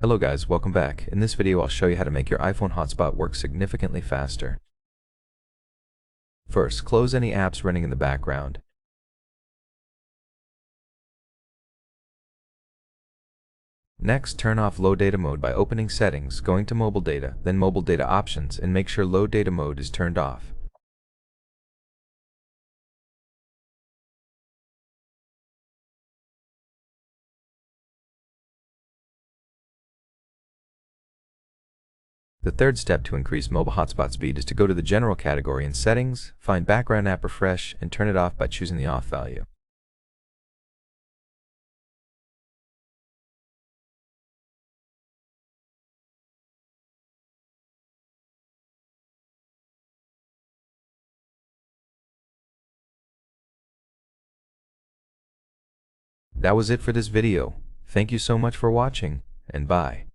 Hello guys, welcome back. In this video I'll show you how to make your iPhone hotspot work significantly faster. First, close any apps running in the background. Next, turn off low data mode by opening Settings, going to Mobile Data, then Mobile Data Options, and make sure low data mode is turned off. The third step to increase mobile hotspot speed is to go to the General category in Settings, find Background App Refresh, and turn it off by choosing the off value. That was it for this video. Thank you so much for watching, and bye.